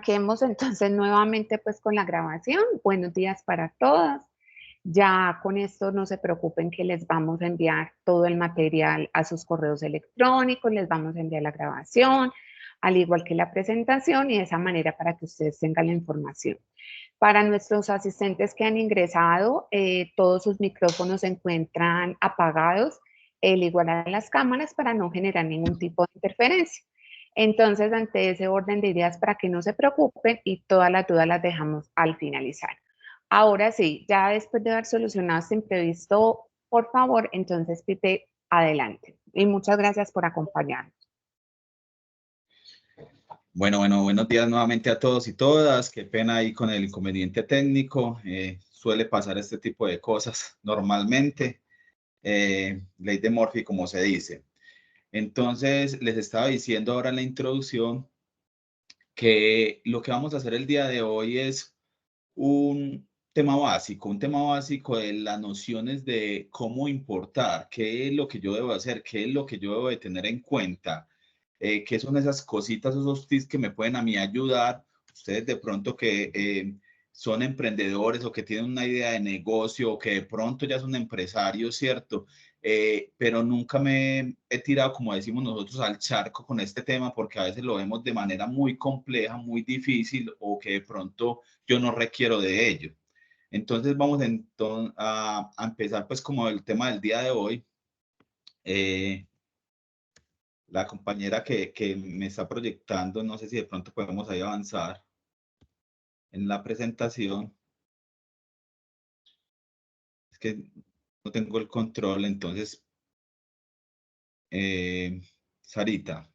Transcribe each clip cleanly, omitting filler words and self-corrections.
arranquemos entonces nuevamente pues con la grabación. Buenos días para todas. Ya con esto no se preocupen que les vamos a enviar todo el material a sus correos electrónicos, les vamos a enviar la grabación, al igual que la presentación, y de esa manera para que ustedes tengan la información. Para nuestros asistentes que han ingresado, todos sus micrófonos se encuentran apagados, el igual a las cámaras para no generar ningún tipo de interferencia. Entonces, ante ese orden de ideas, para que no se preocupen y todas las dudas las dejamos al finalizar. Ahora sí, ya después de haber solucionado este imprevisto, por favor, entonces, Pipe, adelante. Y muchas gracias por acompañarnos. Bueno, buenos días nuevamente a todos y todas. Qué pena ahí con el inconveniente técnico. Suele pasar este tipo de cosas normalmente. Ley de Murphy, como se dice. Entonces, les estaba diciendo ahora en la introducción que lo que vamos a hacer el día de hoy es un tema básico de las nociones de cómo importar, qué es lo que yo debo hacer, qué es lo que yo debo de tener en cuenta, qué son esas cositas, esos tips que me pueden a mí ayudar. Ustedes de pronto que son emprendedores o que tienen una idea de negocio o que de pronto ya son empresarios, ¿cierto? Pero nunca me he tirado, como decimos nosotros, al charco con este tema porque a veces lo vemos de manera muy compleja, muy difícil o que de pronto yo no requiero de ello. Entonces vamos a empezar pues como el tema del día de hoy. La compañera que me está proyectando, no sé si de pronto podemos ahí avanzar en la presentación. Es que no tengo el control, entonces, Sarita.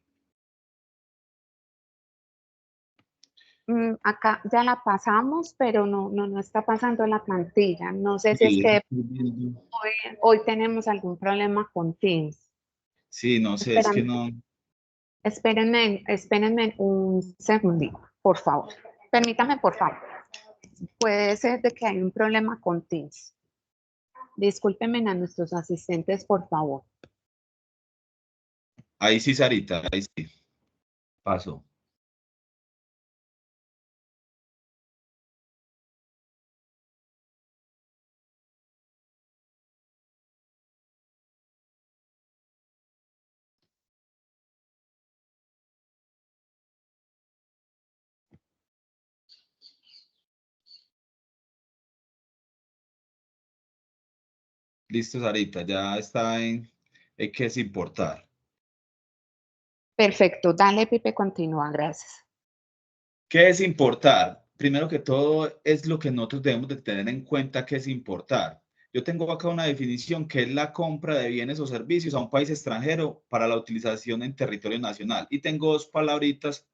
Acá ya la pasamos, pero no está pasando la plantilla. No sé si es Sí, que hoy tenemos algún problema con Teams. sí, no sé, es que no. Espérenme un segundito, por favor. Permítame, por favor. Puede ser de que hay un problema con Teams. Discúlpenme a nuestros asistentes, por favor. Ahí sí, Sarita, ahí sí. Pasó. Listo, Sarita, ya está en qué es importar. Perfecto, dale, Pipe, continúa, gracias. ¿Qué es importar? Primero que todo, es lo que nosotros debemos de tener en cuenta que es importar. Yo tengo acá una definición que es la compra de bienes o servicios a un país extranjero para la utilización en territorio nacional. Y tengo dos palabritas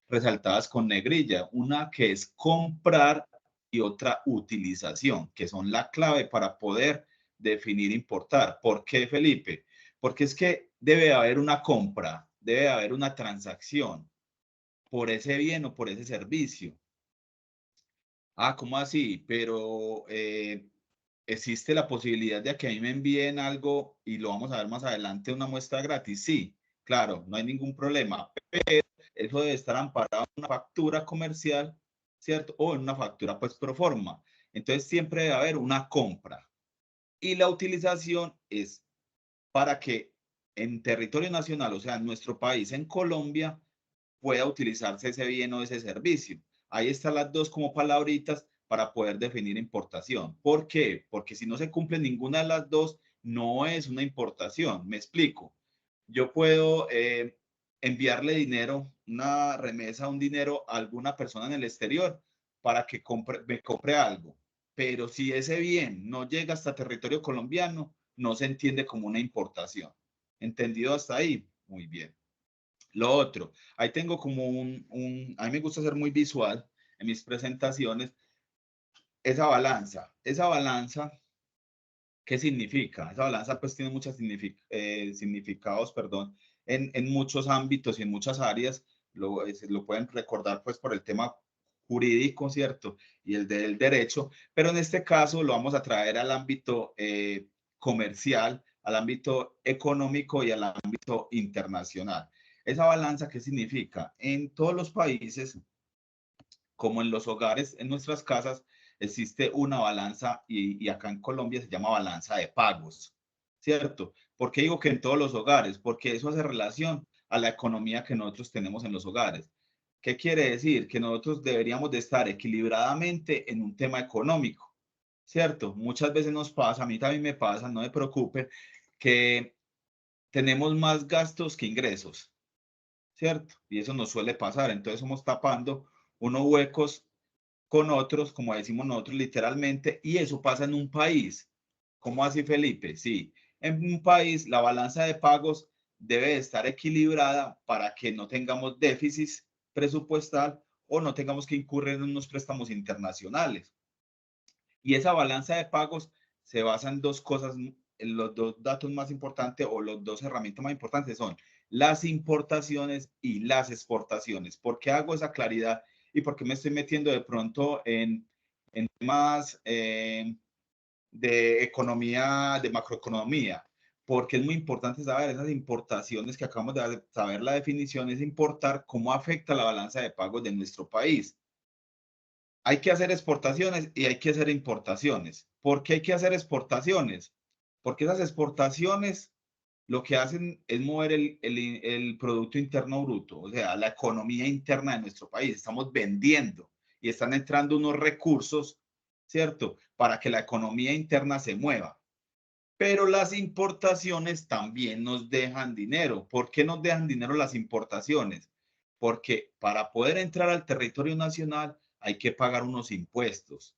resaltadas con negrilla, una que es comprar y otra utilización, que son la clave para poder definir importar. ¿Por qué, Felipe? Porque es que debe haber una compra, debe haber una transacción por ese bien o por ese servicio. Ah, ¿cómo así? Pero existe la posibilidad de que a mí me envíen algo y lo vamos a ver más adelante, una muestra gratis. Sí, claro, no hay ningún problema, pero eso debe estar amparado en una factura comercial, ¿cierto? O en una factura pues pro forma. Entonces siempre debe haber una compra. Y la utilización es para que en territorio nacional, o sea, en nuestro país, en Colombia, pueda utilizarse ese bien o ese servicio. Ahí están las dos como palabritas para poder definir importación. ¿Por qué? Porque si no se cumple ninguna de las dos, no es una importación. Me explico. Yo puedo enviarle dinero, una remesa, un dinero a alguna persona en el exterior para que me compre algo. Pero si ese bien no llega hasta territorio colombiano, no se entiende como una importación. ¿Entendido hasta ahí? Muy bien. Lo otro, ahí tengo como a mí me gusta ser muy visual en mis presentaciones, esa balanza, ¿qué significa? Esa balanza pues tiene muchos significados, perdón, en muchos ámbitos y en muchas áreas, lo pueden recordar pues por el tema jurídico, ¿cierto? Y el del derecho, pero en este caso lo vamos a traer al ámbito comercial, al ámbito económico y al ámbito internacional. Esa balanza, ¿qué significa? En todos los países como en los hogares, en nuestras casas, existe una balanza y acá en Colombia se llama balanza de pagos, ¿cierto? ¿Por qué digo que en todos los hogares? Porque eso hace relación a la economía que nosotros tenemos en los hogares. ¿Qué quiere decir? Que nosotros deberíamos de estar equilibradamente en un tema económico, ¿cierto? Muchas veces nos pasa, a mí también me pasa, no me preocupe, que tenemos más gastos que ingresos, ¿cierto? Y eso nos suele pasar, entonces somos tapando unos huecos con otros, como decimos nosotros literalmente, y eso pasa en un país. ¿Cómo así, Felipe? Sí, en un país la balanza de pagos debe estar equilibrada para que no tengamos déficit presupuestal o no tengamos que incurrir en unos préstamos internacionales. Y esa balanza de pagos se basa en dos cosas, en los dos datos más importantes o los dos herramientas más importantes son las importaciones y las exportaciones. ¿Por qué hago esa claridad y por qué me estoy metiendo de pronto en temas de economía, de macroeconomía? Porque es muy importante saber esas importaciones que acabamos de saber la definición, es importar cómo afecta la balanza de pagos de nuestro país. Hay que hacer exportaciones y hay que hacer importaciones. ¿Por qué hay que hacer exportaciones? Porque esas exportaciones lo que hacen es mover el Producto Interno Bruto, o sea, la economía interna de nuestro país. Estamos vendiendo y están entrando unos recursos, ¿cierto? Para que la economía interna se mueva. Pero las importaciones también nos dejan dinero. ¿Por qué nos dejan dinero las importaciones? Porque para poder entrar al territorio nacional hay que pagar unos impuestos,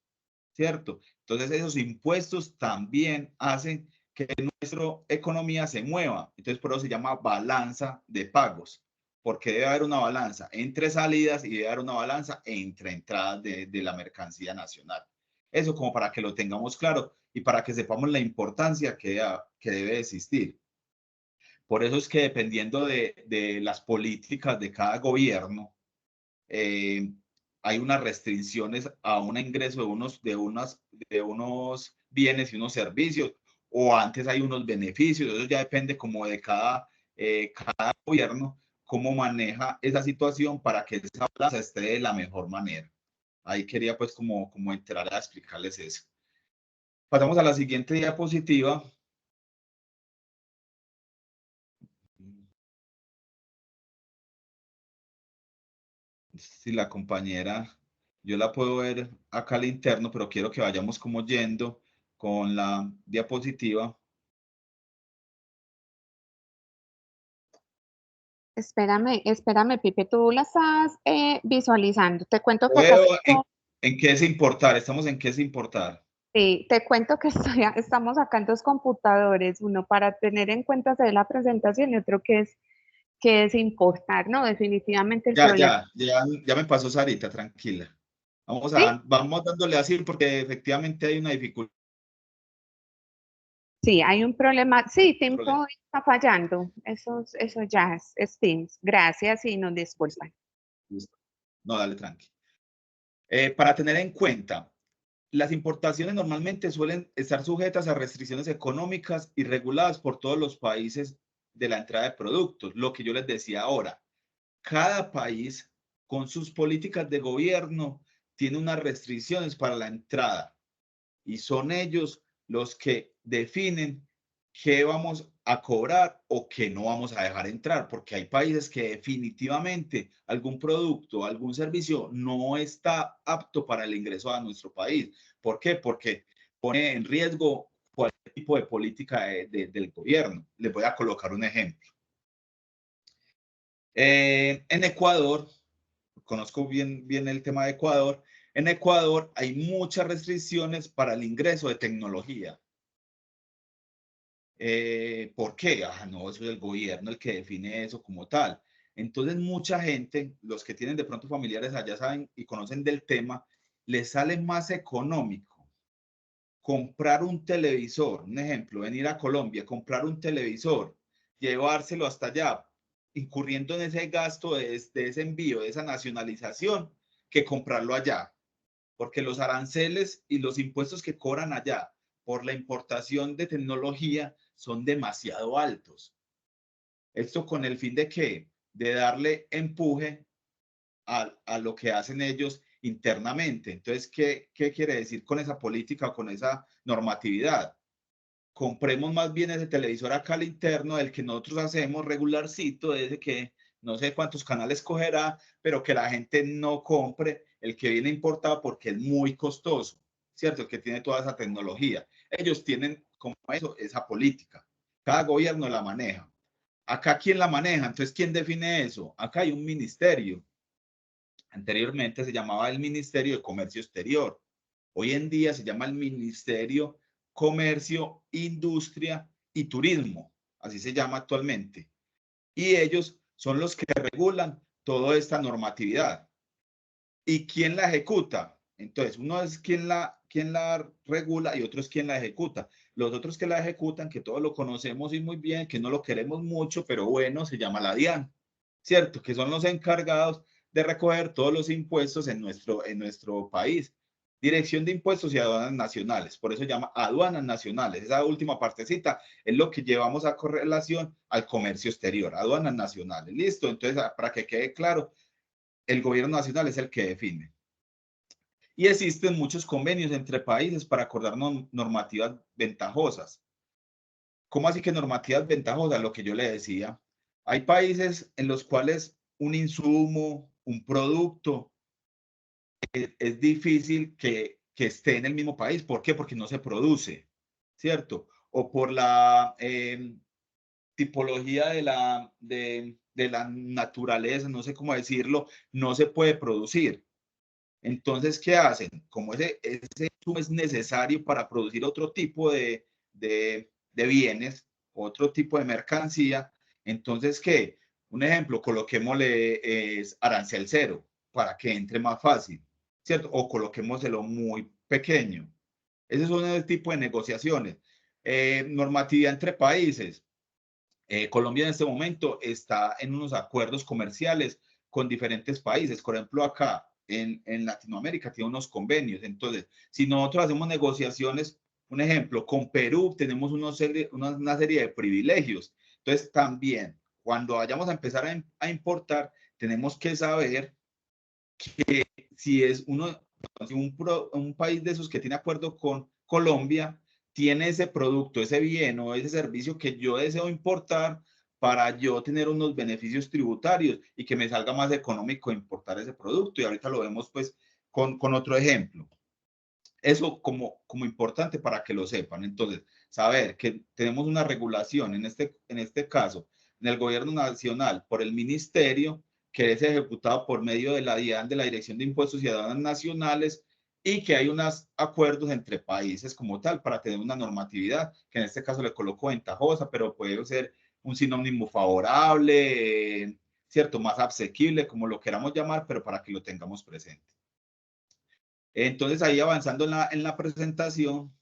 ¿cierto? Entonces esos impuestos también hacen que nuestra economía se mueva. Entonces por eso se llama balanza de pagos, porque debe haber una balanza entre salidas y debe haber una balanza entre entradas de la mercancía nacional. Eso como para que lo tengamos claro y para que sepamos la importancia que debe existir. Por eso es que dependiendo de las políticas de cada gobierno, eh, hay unas restricciones a un ingreso de unos bienes y unos servicios, o antes hay unos beneficios, eso ya depende como de cada gobierno, cómo maneja esa situación para que esa plaza esté de la mejor manera. Ahí quería pues como entrar a explicarles eso. Pasamos a la siguiente diapositiva. Si la compañera, yo la puedo ver acá al interno, pero quiero que vayamos como yendo con la diapositiva. Espérame, Pipe, tú la estás visualizando. Te cuento que acá Veo en qué es importar, estamos en qué es importar. sí, te cuento que estamos sacando dos computadores, uno para tener en cuenta hacer la presentación y otro que es importar, ¿no? Definitivamente el problema. Ya me pasó Sarita, tranquila. Sí, Vamos dándole así porque efectivamente hay una dificultad. sí, hay un problema. Sí, Problema. Teampo está fallando. Eso ya es Teams. Gracias y nos disculpan. Listo. No, dale, tranqui. Para tener en cuenta, las importaciones normalmente suelen estar sujetas a restricciones económicas y reguladas por todos los países de la entrada de productos. Lo que yo les decía ahora, cada país con sus políticas de gobierno tiene unas restricciones para la entrada y son ellos los que definen qué vamos a cobrar o qué no vamos a dejar entrar, porque hay países que definitivamente algún producto, algún servicio no está apto para el ingreso a nuestro país. ¿Por qué? Porque pone en riesgo cualquier tipo de política del gobierno. Les voy a colocar un ejemplo. En Ecuador, conozco bien el tema de Ecuador, en Ecuador hay muchas restricciones para el ingreso de tecnología. ¿Por qué? Ah, no, eso es el gobierno el que define eso como tal. Entonces, mucha gente, los que tienen de pronto familiares allá saben y conocen del tema, les sale más económico comprar un televisor, un ejemplo, venir a Colombia, comprar un televisor, llevárselo hasta allá, incurriendo en ese gasto de ese envío, de esa nacionalización, que comprarlo allá, porque los aranceles y los impuestos que cobran allá por la importación de tecnología son demasiado altos. Esto con el fin de qué? De darle empuje a lo que hacen ellos internamente. Entonces, ¿qué quiere decir con esa política o con esa normatividad? Compremos más bien ese televisor acá al interno, del que nosotros hacemos regularcito, ese que no sé cuántos canales cogerá, pero que la gente no compre el que viene importado porque es muy costoso, ¿cierto? El que tiene toda esa tecnología. Ellos tienen como eso, esa política. Cada gobierno la maneja. Acá, ¿quién la maneja? Entonces, ¿quién define eso? Acá hay un ministerio. Anteriormente se llamaba el Ministerio de Comercio Exterior. Hoy en día se llama el Ministerio Comercio, Industria y Turismo. Así se llama actualmente. Y ellos son los que regulan toda esta normatividad. ¿Y quién la ejecuta? Entonces, uno es quien la regula y otro es quien la ejecuta. Los otros que la ejecutan, que todos lo conocemos y muy bien, que no lo queremos mucho, pero bueno, se llama la DIAN, ¿cierto? Que son los encargados de recoger todos los impuestos en nuestro país. Dirección de Impuestos y Aduanas Nacionales, por eso se llama Aduanas Nacionales. Esa última partecita es lo que llevamos a correlación al comercio exterior, Aduanas Nacionales. ¿Listo? Entonces, para que quede claro, el gobierno nacional es el que define. Y existen muchos convenios entre países para acordar normativas ventajosas. ¿Cómo así que normativas ventajosas? Lo que yo le decía. Hay países en los cuales un insumo, un producto, es difícil que esté en el mismo país. ¿Por qué? Porque no se produce, ¿cierto? O por la tipología de la naturaleza, no sé cómo decirlo, no se puede producir. Entonces, ¿qué hacen? Como ese insumo es necesario para producir otro tipo de bienes, otro tipo de mercancía, entonces, ¿qué? Un ejemplo, coloquémosle arancel cero para que entre más fácil, ¿cierto? O coloquémoselo muy pequeño. Ese es un tipo de negociaciones. Normatividad entre países. Colombia en este momento está en unos acuerdos comerciales con diferentes países. Por ejemplo, acá en Latinoamérica tiene unos convenios. Entonces, si nosotros hacemos negociaciones, un ejemplo, con Perú tenemos una serie de privilegios. Entonces, también, cuando vayamos a empezar a importar, tenemos que saber que si es un país de esos que tiene acuerdo con Colombia, tiene ese producto, ese bien o ese servicio que yo deseo importar para yo tener unos beneficios tributarios y que me salga más económico importar ese producto. Y ahorita lo vemos pues con otro ejemplo. Eso como importante para que lo sepan. Entonces, saber que tenemos una regulación, en este caso, en el gobierno nacional, por el ministerio, que es ejecutado por medio de la DIAN, de la Dirección de Impuestos y Aduanas Nacionales, y que hay unos acuerdos entre países como tal para tener una normatividad, que en este caso le coloco ventajosa, pero puede ser un sinónimo favorable, cierto, más asequible, como lo queramos llamar, pero para que lo tengamos presente. Entonces, ahí avanzando en la presentación,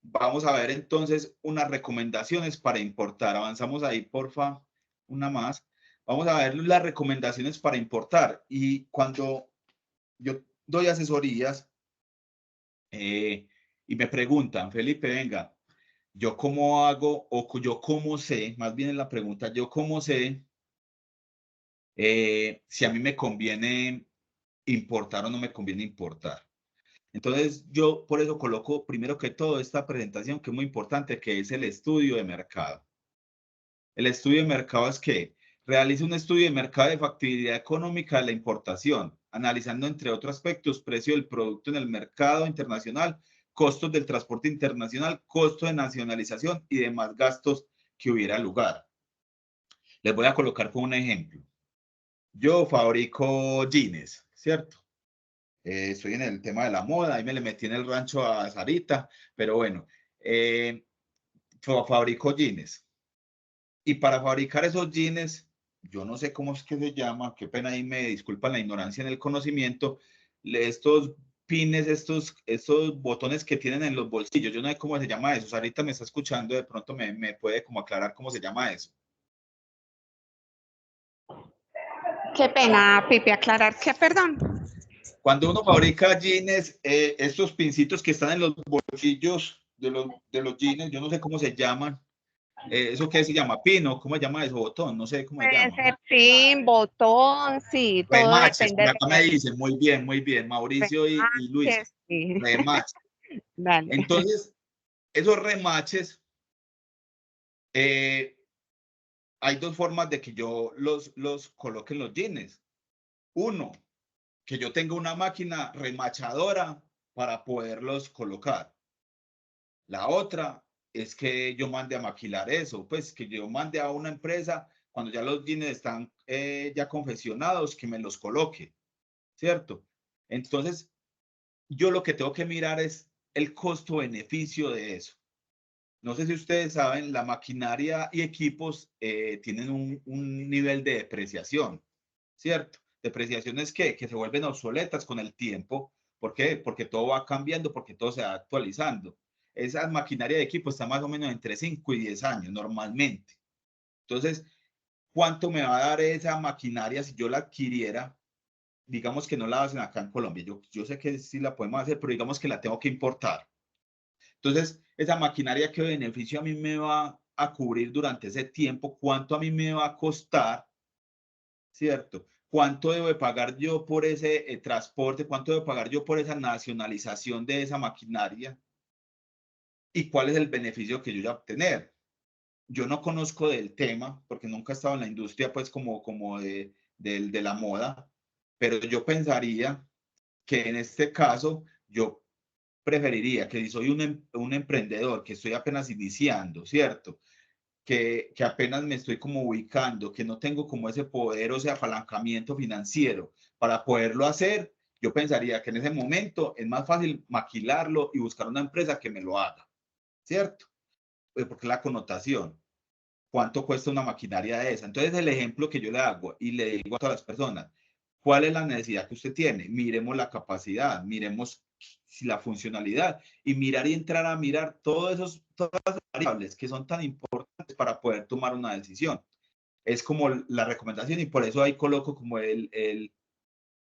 vamos a ver entonces unas recomendaciones para importar. Avanzamos ahí, porfa, una más. Vamos a ver las recomendaciones para importar. Y cuando yo doy asesorías y me preguntan, Felipe, venga, yo cómo hago o yo cómo sé, más bien en la pregunta, yo cómo sé si a mí me conviene importar o no me conviene importar. Entonces, yo por eso coloco primero que todo esta presentación que es muy importante, que es el estudio de mercado. El estudio de mercado es que realiza un estudio de mercado de factibilidad económica de la importación, analizando entre otros aspectos precio del producto en el mercado internacional, costos del transporte internacional, costo de nacionalización y demás gastos que hubiera lugar. Les voy a colocar como un ejemplo. Yo fabrico jeans, ¿cierto? Estoy en el tema de la moda, ahí me le metí en el rancho a Sarita, pero bueno, fabrico jeans. Y para fabricar esos jeans, yo no sé cómo es que se llama, qué pena ahí me disculpan la ignorancia en el conocimiento, estos pines, estos botones que tienen en los bolsillos, yo no sé cómo se llama eso, Sarita me está escuchando, de pronto me puede como aclarar cómo se llama eso. Qué pena, Pipe, aclarar que, perdón. Cuando uno fabrica jeans, estos pincitos que están en los bolsillos de los jeans, yo no sé cómo se llaman, ¿Eso qué se llama? ¿Pino? ¿Cómo se llama eso? ¿Botón? No sé cómo se Puede llama. ser pin, botón, sí, todo Remaches, depende por de acá me qué dicen, muy bien, Mauricio y Luisa. remaches, sí. Remaches. Dale. Entonces, esos remaches, hay dos formas de que yo los coloque en los jeans. Uno, que yo tenga una máquina remachadora para poderlos colocar. La otra es que yo mande a maquilar eso, pues que yo mande a una empresa cuando ya los jeans están ya confeccionados, que me los coloque, ¿cierto? Entonces, yo lo que tengo que mirar es el costo-beneficio de eso. No sé si ustedes saben, la maquinaria y equipos tienen un nivel de depreciación, ¿cierto? Depreciación es que se vuelven obsoletas con el tiempo. ¿Por qué? Porque todo va cambiando, porque todo se va actualizando. Esa maquinaria de equipo está más o menos entre 5 y 10 años normalmente. Entonces, ¿cuánto me va a dar esa maquinaria si yo la adquiriera? Digamos que no la hacen acá en Colombia. Yo sé que sí la podemos hacer, pero digamos que la tengo que importar. Entonces, esa maquinaria, ¿qué beneficio a mí me va a cubrir durante ese tiempo? ¿Cuánto a mí me va a costar? ¿Cierto? ¿Cuánto debo de pagar yo por ese transporte? ¿Cuánto debo pagar yo por esa nacionalización de esa maquinaria? ¿Y cuál es el beneficio que yo voy a obtener? Yo no conozco del tema porque nunca he estado en la industria pues como de la moda, pero yo pensaría que en este caso yo preferiría que si soy un emprendedor que estoy apenas iniciando, ¿cierto? Que apenas me estoy como ubicando, que no tengo como ese poder o ese apalancamiento financiero para poderlo hacer, yo pensaría que en ese momento es más fácil maquilarlo y buscar una empresa que me lo haga, ¿cierto? Porque la connotación, ¿cuánto cuesta una maquinaria de esa? Entonces el ejemplo que yo le hago y le digo a todas las personas, ¿cuál es la necesidad que usted tiene? Miremos la capacidad, miremos si la funcionalidad y mirar y entrar a mirar todas esas variables que son tan importantes para poder tomar una decisión. Es como la recomendación y por eso ahí coloco como le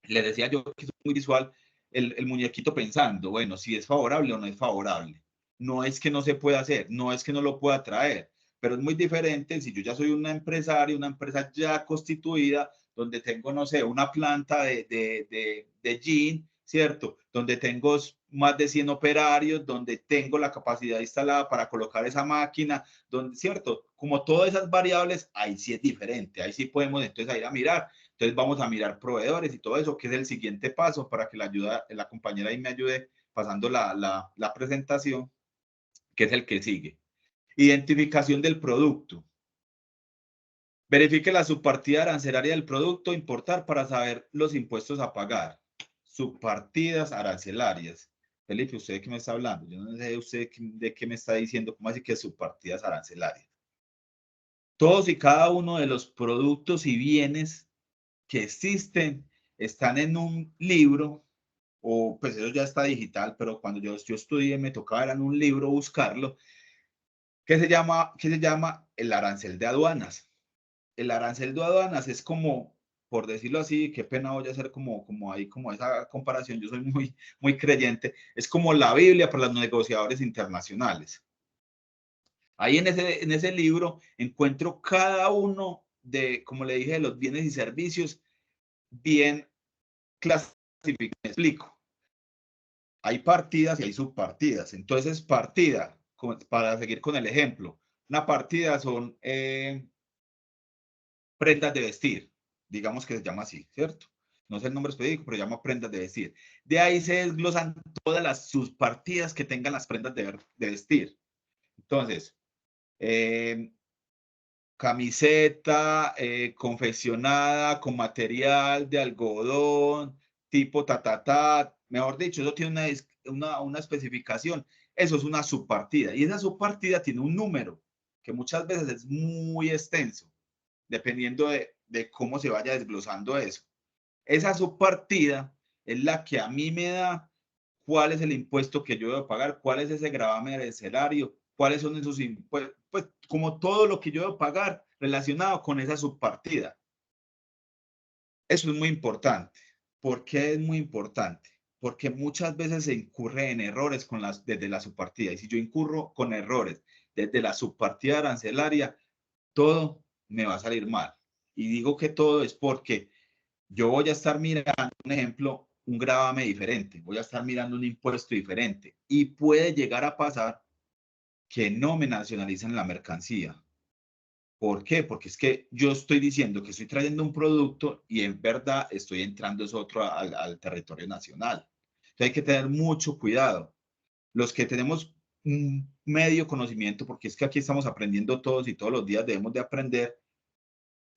decía yo que es muy visual, el muñequito pensando, bueno, si es favorable o no es favorable. No es que no se pueda hacer, no es que no lo pueda traer, pero es muy diferente si yo ya soy una empresaria, una empresa ya constituida, donde tengo, no sé, una planta de gin, ¿cierto? Donde tengo más de 100 operarios, donde tengo la capacidad instalada para colocar esa máquina, donde, ¿cierto? Como todas esas variables, ahí sí es diferente, ahí sí podemos entonces ir a mirar. Entonces vamos a mirar proveedores y todo eso, que es el siguiente paso para que la compañera ahí me ayude pasando la presentación, que es el que sigue. Identificación del producto. Verifique la subpartida arancelaria del producto, importar para saber los impuestos a pagar. Subpartidas arancelarias. Felipe, ¿usted de qué me está hablando? Yo no sé usted de qué me está diciendo, ¿cómo así que subpartidas arancelarias? Todos y cada uno de los productos y bienes que existen están en un libro, o pues eso ya está digital, pero cuando yo estudié me tocaba en un libro buscarlo, que se llama el arancel de aduanas. El arancel de aduanas es como, por decirlo así, qué pena voy a hacer como ahí, como esa comparación, yo soy muy creyente, es como la Biblia para los negociadores internacionales. Ahí en ese libro encuentro cada uno de, como le dije, de los bienes y servicios bien clasificados. Me explico. Hay partidas y hay subpartidas. Entonces, partida, para seguir con el ejemplo, una partida son prendas de vestir, digamos que se llama así, ¿cierto? No sé el nombre específico, pero se llama prendas de vestir. De ahí se desglosan todas las subpartidas que tengan las prendas de vestir. Entonces, camiseta confeccionada con material de algodón, tipo mejor dicho, eso tiene una especificación, eso es una subpartida y esa subpartida tiene un número que muchas veces es muy extenso, dependiendo de cómo se vaya desglosando eso. Esa subpartida es la que a mí me da cuál es el impuesto que yo debo pagar, cuál es ese gravamen arancelario, cuáles son esos impuestos, pues como todo lo que yo debo pagar relacionado con esa subpartida. Eso es muy importante. ¿Por qué es muy importante? Porque muchas veces se incurre en errores desde la subpartida. Y si yo incurro con errores desde la subpartida arancelaria, todo me va a salir mal. Y digo que todo es porque yo voy a estar mirando, un ejemplo, un gravamen diferente, voy a estar mirando un impuesto diferente y puede llegar a pasar que no me nacionalicen la mercancía. ¿Por qué? Porque es que yo estoy diciendo que estoy trayendo un producto y en verdad estoy entrando es otro al territorio nacional. Entonces hay que tener mucho cuidado. Los que tenemos un medio conocimiento, porque es que aquí estamos aprendiendo todos y todos los días debemos de aprender,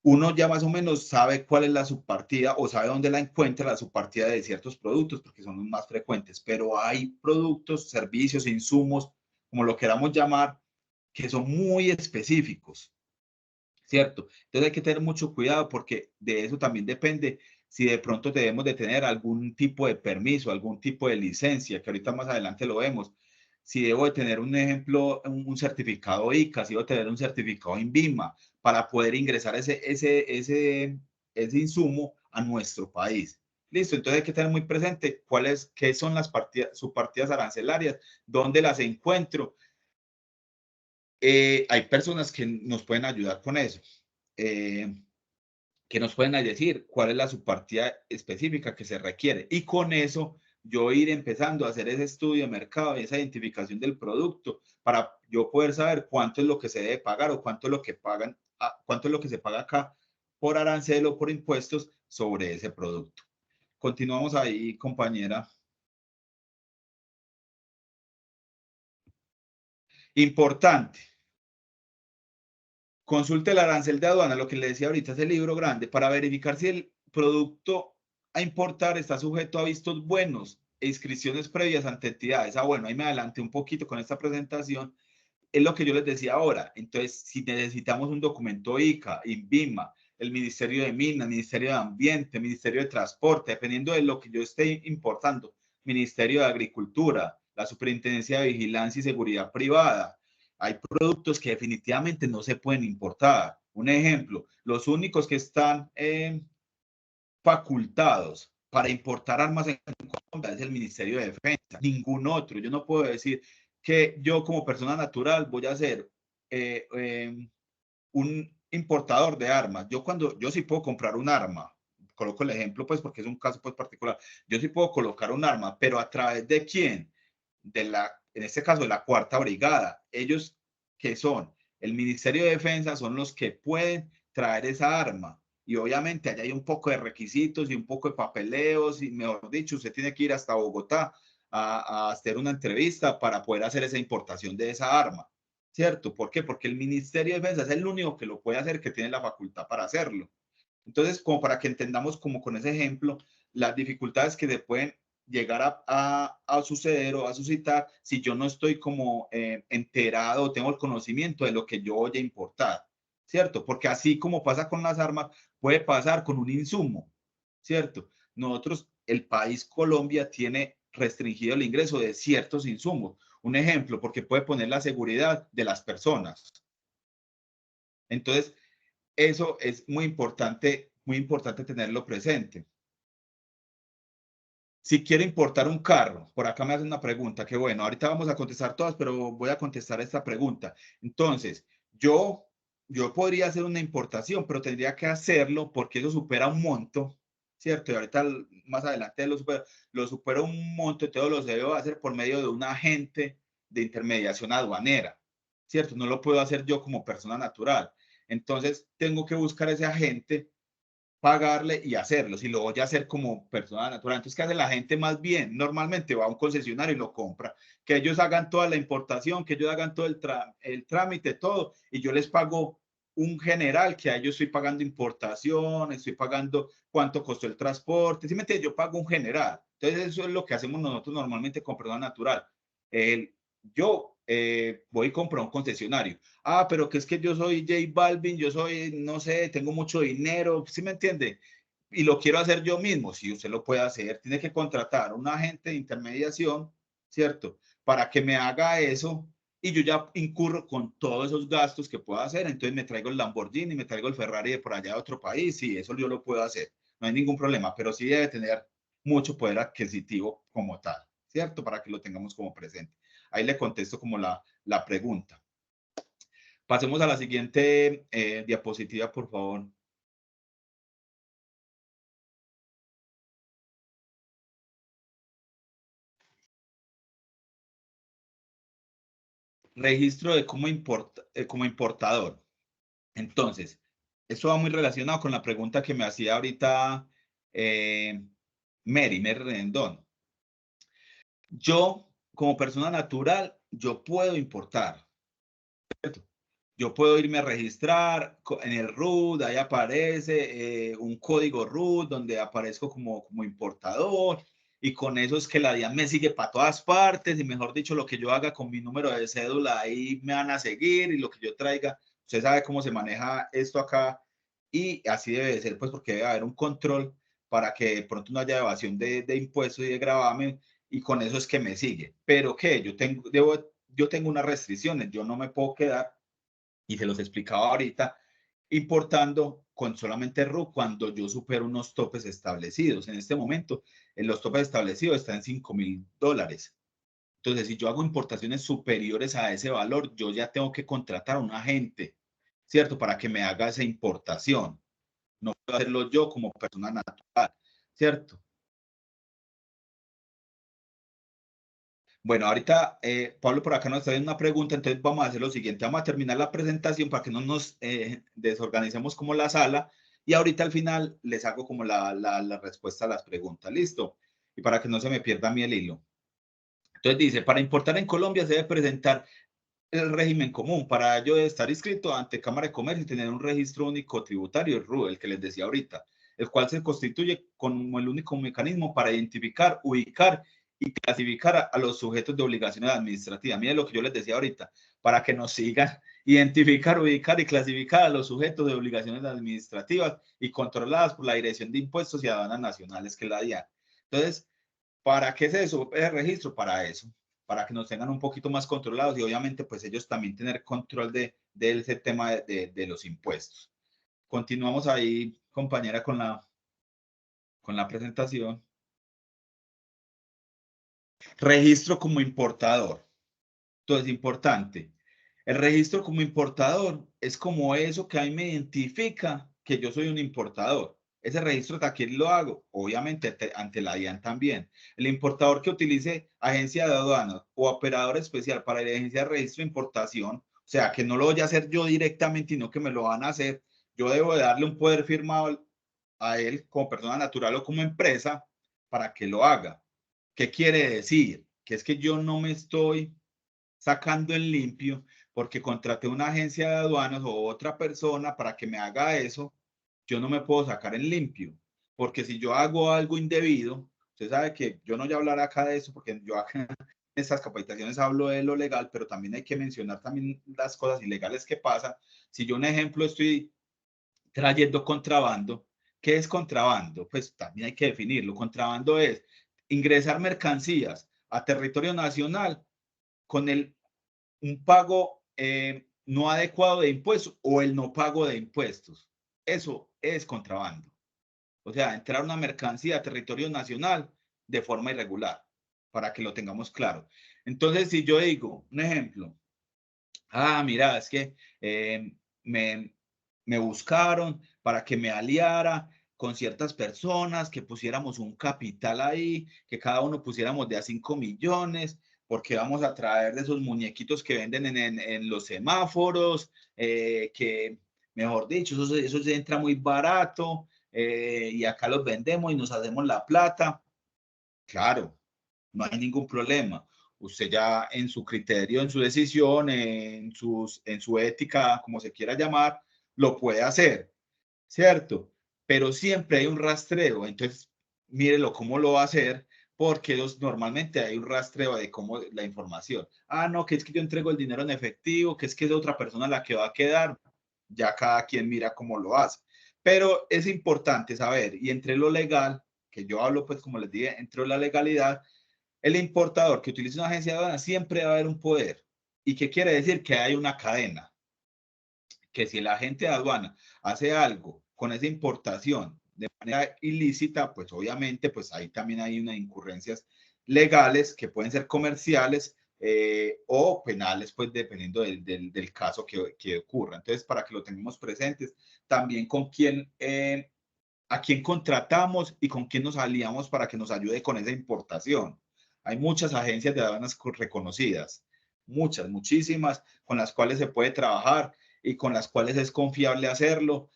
uno ya más o menos sabe cuál es la subpartida o sabe dónde la encuentra la subpartida de ciertos productos, porque son los más frecuentes, pero hay productos, servicios, insumos, como lo queramos llamar, que son muy específicos, ¿cierto? Entonces hay que tener mucho cuidado porque de eso también depende si de pronto debemos de tener algún tipo de permiso, algún tipo de licencia, que ahorita más adelante lo vemos. Si debo de tener un ejemplo, un certificado ICA, si debo tener un certificado INVIMA para poder ingresar ese insumo a nuestro país. Listo, entonces hay que tener muy presente qué son las subpartidas arancelarias, dónde las encuentro. Hay personas que nos pueden ayudar con eso, que nos pueden decir cuál es la subpartida específica que se requiere. Y con eso yo ir empezando a hacer ese estudio de mercado y esa identificación del producto para yo poder saber cuánto es lo que se debe pagar o cuánto es lo que pagan, cuánto es lo que se paga acá por arancel o por impuestos sobre ese producto. Continuamos ahí, compañera. Importante. Consulte el arancel de aduana, lo que le decía ahorita, es el libro grande, para verificar si el producto a importar está sujeto a vistos buenos e inscripciones previas ante entidades. Bueno, ahí me adelanté un poquito con esta presentación. Es lo que yo les decía ahora. Entonces, si necesitamos un documento ICA, INVIMA, el Ministerio de Minas, Ministerio de Ambiente, Ministerio de Transporte, dependiendo de lo que yo esté importando, Ministerio de Agricultura, la Superintendencia de Vigilancia y Seguridad Privada, hay productos que definitivamente no se pueden importar. Un ejemplo, los únicos que están facultados para importar armas en Colombia es el Ministerio de Defensa, ningún otro. Yo no puedo decir que yo como persona natural voy a ser un importador de armas. Yo sí puedo comprar un arma, coloco el ejemplo pues porque es un caso pues particular, yo sí puedo colocar un arma, pero ¿a través de quién? En este caso de la Cuarta Brigada. Ellos que son el Ministerio de Defensa son los que pueden traer esa arma. Y obviamente allá hay un poco de requisitos y un poco de papeleos y mejor dicho, usted tiene que ir hasta Bogotá a hacer una entrevista para poder hacer esa importación de esa arma. ¿Cierto? ¿Por qué? Porque el Ministerio de Defensa es el único que lo puede hacer, que tiene la facultad para hacerlo. Entonces, como para que entendamos como con ese ejemplo, las dificultades que se pueden llegar a suceder o a suscitar si yo no estoy como enterado o tengo el conocimiento de lo que yo voy a importar, ¿cierto? Porque así como pasa con las armas, puede pasar con un insumo, ¿cierto? Nosotros, el país Colombia tiene restringido el ingreso de ciertos insumos. Un ejemplo, porque puede poner la seguridad de las personas. Entonces, eso es muy importante tenerlo presente. Si quiero importar un carro, por acá me hacen una pregunta, que bueno, ahorita vamos a contestar todas, pero voy a contestar esta pregunta. Entonces, yo podría hacer una importación, pero tendría que hacerlo porque eso supera un monto, ¿cierto? Y ahorita más adelante lo supera un monto, y todo lo debo hacer por medio de un agente de intermediación aduanera, ¿cierto? No lo puedo hacer yo como persona natural. Entonces, tengo que buscar ese agente, pagarle y hacerlo. Si lo voy a hacer como persona natural, entonces, ¿qué hace la gente más bien? Normalmente va a un concesionario y lo compra. Que ellos hagan toda la importación, que ellos hagan todo el trámite, todo, y yo les pago un general, que a ellos estoy pagando importación, estoy pagando cuánto costó el transporte, ¿sí me entiendes? Yo pago un general. Entonces, eso es lo que hacemos nosotros normalmente con persona natural. El, yo voy y compro a un concesionario. Pero que es que yo soy J Balvin, yo soy, no sé, tengo mucho dinero, ¿sí me entiende? Y lo quiero hacer yo mismo. Si usted lo puede hacer, tiene que contratar a un agente de intermediación, ¿cierto? Para que me haga eso y yo ya incurro con todos esos gastos que puedo hacer. Entonces me traigo el Lamborghini, me traigo el Ferrari de por allá de otro país y eso yo lo puedo hacer. No hay ningún problema, pero sí debe tener mucho poder adquisitivo como tal, ¿cierto? Para que lo tengamos como presente. Ahí le contesto como la pregunta. Pasemos a la siguiente diapositiva, por favor. Registro de como importador. Entonces, esto va muy relacionado con la pregunta que me hacía ahorita Mary Rendón. Yo, como persona natural, yo puedo importar, ¿cierto? Yo puedo irme a registrar en el RUT, ahí aparece un código RUT donde aparezco como importador, y con eso es que la DIAN me sigue para todas partes, y mejor dicho, lo que yo haga con mi número de cédula, ahí me van a seguir, y lo que yo traiga, usted sabe cómo se maneja esto acá, y así debe de ser, pues porque debe haber un control para que de pronto no haya evasión de impuestos y de gravamen, y con eso es que me sigue. Pero ¿qué? Yo tengo unas restricciones, yo no me puedo quedar, y se los explicaba ahorita, importando con solamente RU cuando yo supero unos topes establecidos. En este momento, los topes establecidos están en $5,000. Entonces, si yo hago importaciones superiores a ese valor, yo ya tengo que contratar a un agente, ¿cierto? Para que me haga esa importación. No puedo hacerlo yo como persona natural, ¿cierto? Bueno, ahorita Pablo por acá nos está haciendo una pregunta, entonces vamos a hacer lo siguiente, vamos a terminar la presentación para que no nos desorganicemos como la sala, y ahorita al final les hago como la respuesta a las preguntas, ¿listo? Y para que no se me pierda a mí el hilo. Entonces dice, para importar en Colombia se debe presentar el régimen común, para ello debe estar inscrito ante Cámara de Comercio y tener un registro único tributario, el RU, el que les decía ahorita, el cual se constituye como el único mecanismo para identificar, ubicar y clasificar a los sujetos de obligaciones administrativas. Miren lo que yo les decía ahorita, para que nos sigan, identificar, ubicar y clasificar a los sujetos de obligaciones administrativas y controladas por la Dirección de Impuestos y Aduanas Nacionales, que es la DIAN. Entonces, ¿para qué es eso? El registro para eso, para que nos tengan un poquito más controlados, y obviamente pues ellos también tener control de ese tema de los impuestos. Continuamos ahí, compañera, con la presentación. Registro como importador. Entonces, importante. El registro como importador es como eso que a mí me identifica que yo soy un importador. Ese registro de aquí lo hago, obviamente, ante la DIAN también. El importador que utilice agencia de aduanas o operador especial para la agencia de registro de importación, o sea, que no lo voy a hacer yo directamente, sino que me lo van a hacer, yo debo de darle un poder firmado a él como persona natural o como empresa para que lo haga. ¿Qué quiere decir? Que es que yo no me estoy sacando en limpio porque contraté una agencia de aduanas o otra persona para que me haga eso. Yo no me puedo sacar en limpio, porque si yo hago algo indebido, usted sabe que yo no voy a hablar acá de eso, porque yo acá en estas capacitaciones hablo de lo legal, pero también hay que mencionar también las cosas ilegales que pasan. Si yo, un ejemplo, estoy trayendo contrabando, ¿qué es contrabando? Pues también hay que definirlo. Contrabando es ingresar mercancías a territorio nacional con un pago no adecuado de impuestos o el no pago de impuestos. Eso es contrabando. O sea, entrar una mercancía a territorio nacional de forma irregular, para que lo tengamos claro. Entonces, si yo digo, un ejemplo, mira, es que me, me buscaron para que me aliara con ciertas personas, que pusiéramos un capital ahí, que cada uno pusiéramos de a 5 millones, porque vamos a traer de esos muñequitos que venden en los semáforos, que, mejor dicho, eso se entra muy barato, y acá los vendemos y nos hacemos la plata. Claro, no hay ningún problema. Usted ya en su criterio, en su decisión, en su ética, como se quiera llamar, lo puede hacer, ¿cierto? Pero siempre hay un rastreo. Entonces, mírelo cómo lo va a hacer, porque normalmente hay un rastreo de cómo la información. No, que es que yo entrego el dinero en efectivo, que es otra persona la que va a quedar. Ya cada quien mira cómo lo hace. Pero es importante saber, y entre lo legal, que yo hablo, pues como les dije, entre la legalidad, el importador que utiliza una agencia de aduanas siempre va a haber un poder. ¿Y qué quiere decir? Que hay una cadena. Que si el agente de aduana hace algo con esa importación de manera ilícita, pues obviamente, pues ahí también hay unas incurrencias legales que pueden ser comerciales, o penales, pues dependiendo del caso que ocurra. Entonces, para que lo tengamos presentes, también con quién, a quién contratamos y con quién nos aliamos para que nos ayude con esa importación. Hay muchas agencias de aduanas reconocidas, muchas, muchísimas, con las cuales se puede trabajar y con las cuales es confiable hacerlo.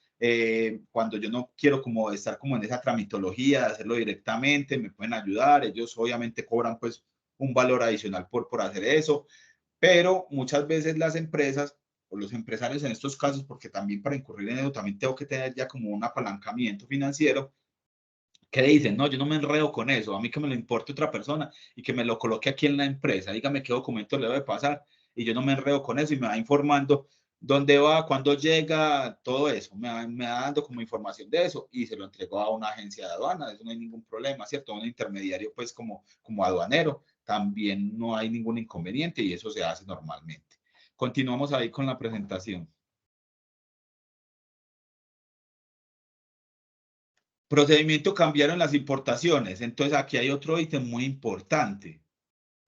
Cuando yo no quiero como estar como en esa tramitología de hacerlo directamente, me pueden ayudar. Ellos obviamente cobran pues un valor adicional por hacer eso, pero muchas veces las empresas o los empresarios en estos casos, porque también para incurrir en eso también tengo que tener ya como un apalancamiento financiero, que dicen, no, yo no me enredo con eso, a mí que me lo importe otra persona y que me lo coloque aquí en la empresa, dígame qué documento le debe pasar y yo no me enredo con eso y me va informando dónde va, cuándo llega, todo eso, me va dando como información de eso y se lo entrego a una agencia de aduana, eso no hay ningún problema, ¿cierto? A un intermediario pues como aduanero, también no hay ningún inconveniente y eso se hace normalmente. Continuamos ahí con la presentación. Procedimiento cambiaron las importaciones. Entonces aquí hay otro ítem muy importante.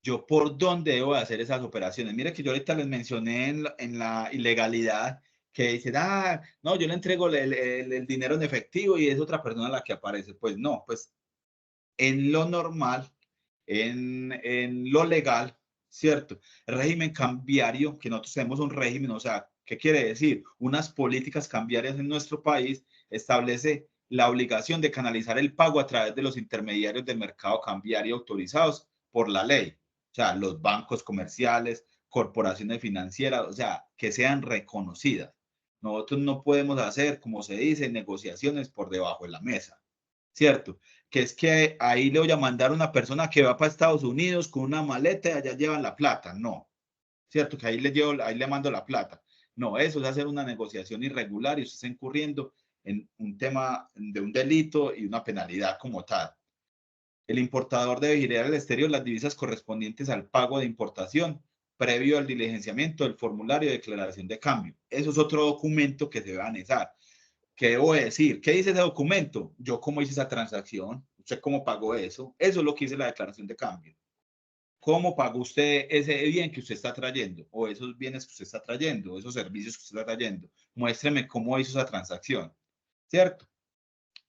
Yo por dónde debo hacer esas operaciones. Mire que yo ahorita les mencioné en la ilegalidad que dicen, ah, no, yo le entrego el dinero en efectivo y es otra persona la que aparece. Pues no, pues en lo normal, en lo legal, ¿cierto? El régimen cambiario, que nosotros tenemos un régimen, o sea, ¿qué quiere decir? Unas políticas cambiarias en nuestro país establece la obligación de canalizar el pago a través de los intermediarios del mercado cambiario autorizados por la ley. O sea, los bancos comerciales, corporaciones financieras, o sea, que sean reconocidas. Nosotros no podemos hacer, como se dice, negociaciones por debajo de la mesa, ¿cierto? Que es que ahí le voy a mandar una persona que va para Estados Unidos con una maleta y allá llevan la plata. No, ¿cierto? Que ahí le mando la plata. No, eso es hacer una negociación irregular y usted está incurriendo en un tema de un delito y una penalidad como tal. El importador debe girar al exterior las divisas correspondientes al pago de importación previo al diligenciamiento del formulario de declaración de cambio. Eso es otro documento que se debe anexar. ¿Qué debo decir? ¿Qué dice ese documento? Yo cómo hice esa transacción, usted cómo pagó eso. Eso es lo que dice la declaración de cambio. ¿Cómo pagó usted ese bien que usted está trayendo? O esos bienes que usted está trayendo, o esos servicios que usted está trayendo. Muéstreme cómo hizo esa transacción, ¿cierto?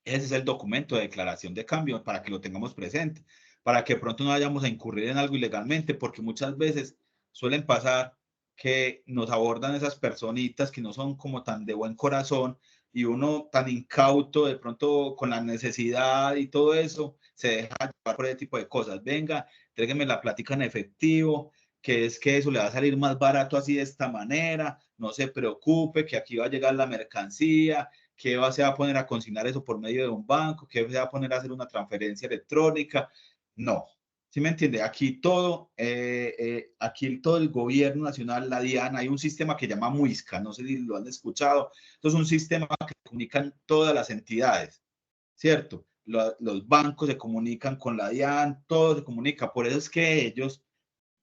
Ese es el documento de declaración de cambio para que lo tengamos presente, para que pronto no vayamos a incurrir en algo ilegalmente, porque muchas veces suelen pasar que nos abordan esas personitas que no son como tan de buen corazón y uno tan incauto de pronto con la necesidad y todo eso, se deja llevar por ese tipo de cosas. Venga, trégueme la plática en efectivo, que es que eso le va a salir más barato así de esta manera, no se preocupe, que aquí va a llegar la mercancía, que se va a poner a consignar eso por medio de un banco, que se va a poner a hacer una transferencia electrónica. No, ¿sí me entiende? Aquí todo el gobierno nacional, la DIAN, hay un sistema que llama Muisca, no sé si lo han escuchado. Esto es un sistema que comunican todas las entidades, ¿cierto? Los bancos se comunican con la DIAN, todo se comunica. Por eso es que ellos,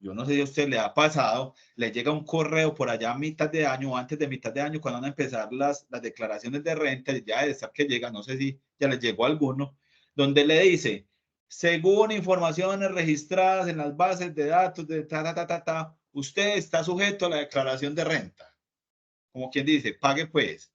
yo no sé si a usted le ha pasado, le llega un correo por allá a mitad de año o antes de mitad de año cuando van a empezar las declaraciones de renta, ya de estar que llega, no sé si ya les llegó alguno, donde le dice, según informaciones registradas en las bases de datos de usted está sujeto a la declaración de renta. Como quien dice, pague pues,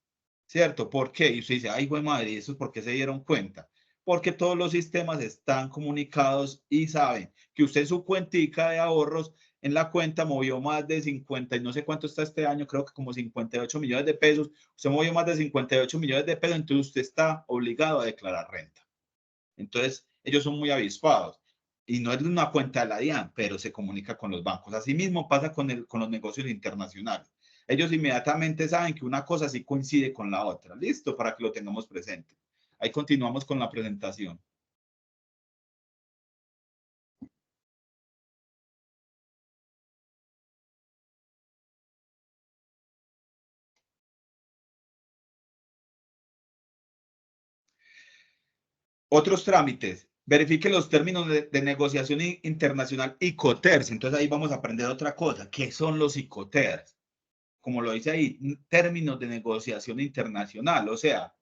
¿cierto? ¿Por qué? Y usted dice, ay, güey madre, ¿eso es por qué se dieron cuenta? Porque todos los sistemas están comunicados y saben que usted en su cuentica de ahorros en la cuenta movió más de 50 y no sé cuánto está este año, creo que como 58 millones de pesos, usted movió más de 58 millones de pesos, entonces usted está obligado a declarar renta. Entonces, ellos son muy avispados y no es una cuenta de la DIAN, pero se comunica con los bancos. Asimismo pasa con los negocios internacionales. Ellos inmediatamente saben que una cosa sí coincide con la otra. Listo, para que lo tengamos presente. Ahí continuamos con la presentación. Otros trámites. Verifique los términos de negociación internacional ICOTERS. Entonces ahí vamos a aprender otra cosa. ¿Qué son los ICOTERS? Como lo dice ahí, términos de negociación internacional. O sea,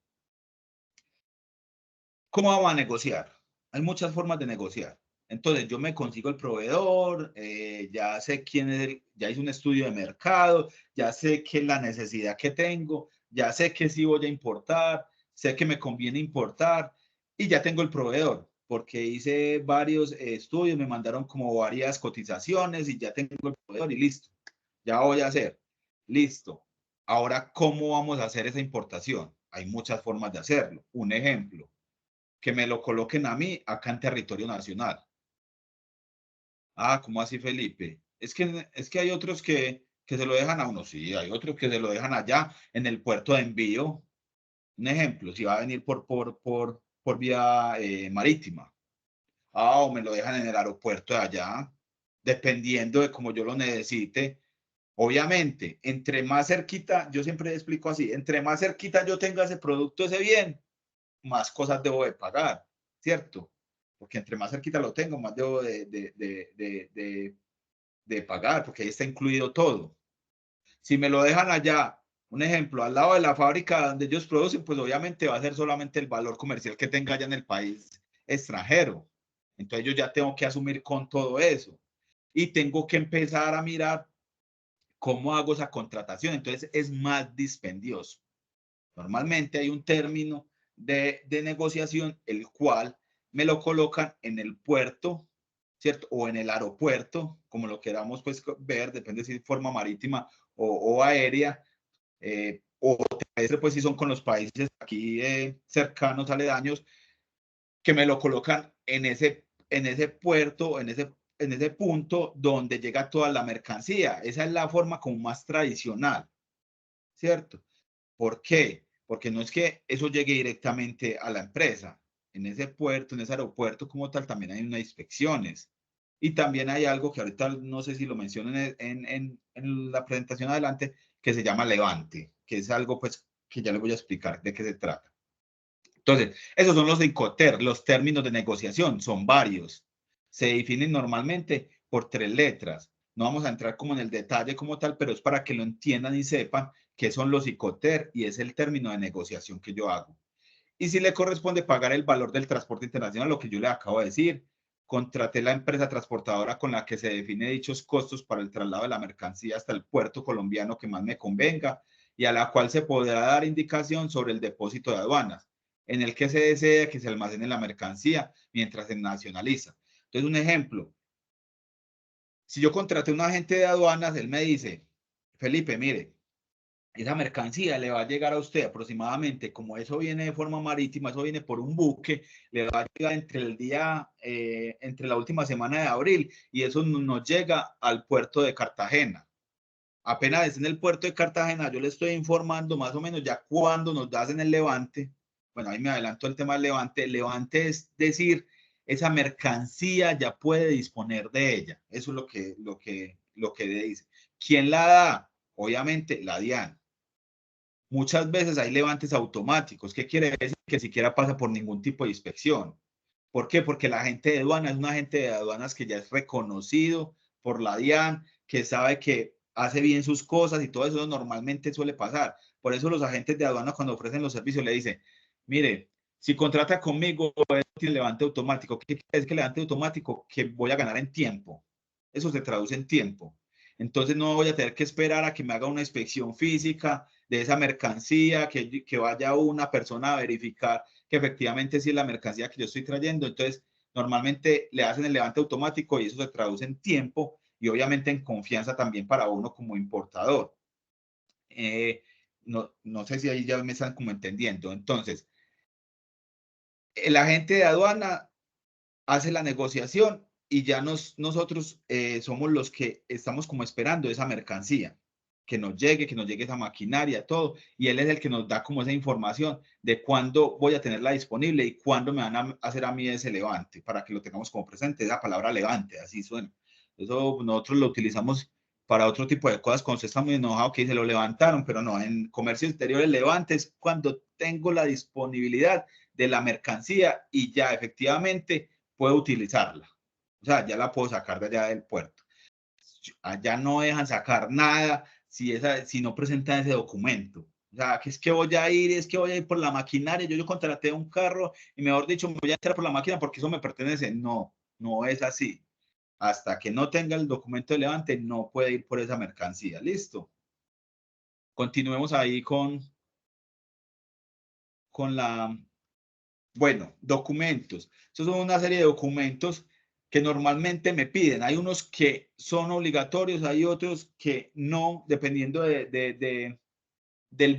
¿cómo vamos a negociar? Hay muchas formas de negociar. Entonces yo me consigo el proveedor, ya sé quién es ya hice un estudio de mercado, ya sé qué es la necesidad que tengo, ya sé que sí voy a importar, sé que me conviene importar y ya tengo el proveedor, porque hice varios estudios, me mandaron como varias cotizaciones y ya tengo el proveedor y listo, ya voy a hacer, listo. Ahora, ¿cómo vamos a hacer esa importación? Hay muchas formas de hacerlo. Un ejemplo, que me lo coloquen a mí acá en territorio nacional. Ah, ¿cómo así, Felipe? Es que hay otros que se lo dejan a uno, sí, hay otros que se lo dejan allá en el puerto de envío. Un ejemplo, si va a venir por vía marítima. Ah, o me lo dejan en el aeropuerto de allá, dependiendo de cómo yo lo necesite. Obviamente, entre más cerquita, yo siempre explico así, entre más cerquita yo tenga ese producto, ese bien, más cosas debo de pagar, ¿cierto? Porque entre más cerquita lo tengo, más debo de pagar, porque ahí está incluido todo. Si me lo dejan allá, un ejemplo, al lado de la fábrica donde ellos producen, pues obviamente va a ser solamente el valor comercial que tenga allá en el país extranjero. Entonces yo ya tengo que asumir con todo eso y tengo que empezar a mirar cómo hago esa contratación. Entonces es más dispendioso. Normalmente hay un término de negociación, el cual me lo colocan en el puerto, ¿cierto? O en el aeropuerto, como lo queramos pues ver, depende si es forma marítima o aérea, o terrestre, pues si son con los países aquí cercanos, aledaños, que me lo colocan en ese puerto, en ese punto donde llega toda la mercancía. Esa es la forma como más tradicional, ¿cierto? ¿Por qué? Porque no es que eso llegue directamente a la empresa. En ese puerto, en ese aeropuerto como tal, también hay unas inspecciones. Y también hay algo que ahorita no sé si lo mencionan en la presentación adelante, que se llama levante, que es algo pues que ya les voy a explicar de qué se trata. Entonces, esos son los de Incoterm, los términos de negociación, son varios. Se definen normalmente por 3 letras. No vamos a entrar como en el detalle como tal, pero es para que lo entiendan y sepan qué son los Incoterm y es el término de negociación que yo hago. Y si le corresponde pagar el valor del transporte internacional, lo que yo le acabo de decir, contraté la empresa transportadora con la que se define dichos costos para el traslado de la mercancía hasta el puerto colombiano que más me convenga y a la cual se podrá dar indicación sobre el depósito de aduanas, en el que se desea que se almacene la mercancía mientras se nacionaliza. Entonces, un ejemplo, si yo contraté a un agente de aduanas, él me dice, Felipe, mire, esa mercancía le va a llegar a usted aproximadamente, como eso viene de forma marítima, eso viene por un buque, le va a llegar entre el día, entre la última semana de abril y eso nos llega al puerto de Cartagena. Apenas es en el puerto de Cartagena, yo le estoy informando más o menos ya cuando nos das en el levante. Bueno, ahí me adelanto el tema del levante. El levante es decir, esa mercancía ya puede disponer de ella. Eso es lo que dice. ¿Quién la da? Obviamente la DIAN. Muchas veces hay levantes automáticos. ¿Qué quiere decir? Que ni siquiera pasa por ningún tipo de inspección. ¿Por qué? Porque la agente de aduana es un agente de aduanas que ya es reconocido por la DIAN, que sabe que hace bien sus cosas y todo eso normalmente suele pasar. Por eso los agentes de aduana cuando ofrecen los servicios le dicen, mire, si contrata conmigo, tiene levante automático. ¿Qué es que levante automático? Que voy a ganar en tiempo. Eso se traduce en tiempo. Entonces no voy a tener que esperar a que me haga una inspección física de esa mercancía, que vaya una persona a verificar que efectivamente sí es la mercancía que yo estoy trayendo. Entonces, normalmente le hacen el levante automático y eso se traduce en tiempo y obviamente en confianza también para uno como importador. No sé si ahí ya me están como entendiendo. Entonces, el agente de aduana hace la negociación y ya nosotros somos los que estamos como esperando esa mercancía, que nos llegue esa maquinaria, todo, y él es el que nos da como esa información de cuándo voy a tenerla disponible y cuándo me van a hacer a mí ese levante, para que lo tengamos como presente, esa palabra levante, así suena. Eso nosotros lo utilizamos para otro tipo de cosas, cuando usted está muy enojado que se lo levantaron, pero no, en comercio exterior el levante es cuando tengo la disponibilidad de la mercancía y ya efectivamente puedo utilizarla. O sea, ya la puedo sacar de allá del puerto. Allá no dejan sacar nada si no presentan ese documento. O sea, que es que voy a ir, es que voy a ir por la maquinaria. Yo contraté un carro y mejor dicho, me voy a entrar por la máquina porque eso me pertenece. No. No es así. Hasta que no tenga el documento de levante, no puede ir por esa mercancía. ¿Listo? Continuemos ahí con la... Bueno, documentos. Estos son una serie de documentos que normalmente me piden. Hay unos que son obligatorios, hay otros que no, dependiendo del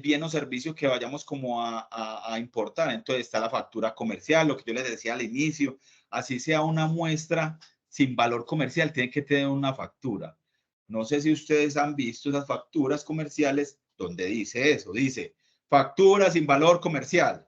bien o servicio que vayamos como a importar. Entonces está la factura comercial, lo que yo les decía al inicio, así sea una muestra sin valor comercial, tiene que tener una factura. No sé si ustedes han visto esas facturas comerciales donde dice eso, dice factura sin valor comercial,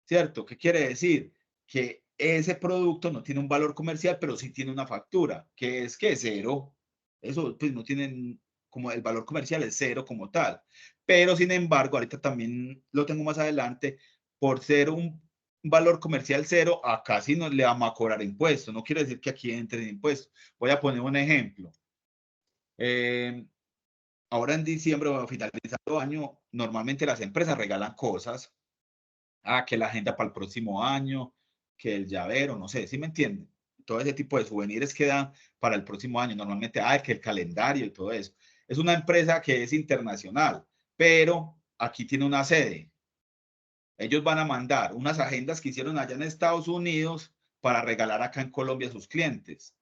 ¿cierto? ¿Qué quiere decir? Que ese producto no tiene un valor comercial, pero sí tiene una factura, que es que cero. Eso pues no tienen como el valor comercial es cero como tal. Pero sin embargo, ahorita también lo tengo más adelante, por ser un valor comercial cero, acá sí no le vamos a cobrar impuestos. No quiere decir que aquí entre impuestos. Voy a poner un ejemplo. Eh, Ahora en diciembre o finalizando año, normalmente las empresas regalan cosas, que la agenda para el próximo año, que el llavero, no sé, ¿sí me entienden? Todo ese tipo de souvenirs que dan para el próximo año, normalmente, que el calendario y todo eso. Es una empresa que es internacional, pero aquí tiene una sede. Ellos van a mandar unas agendas que hicieron allá en Estados Unidos para regalar acá en Colombia a sus clientes.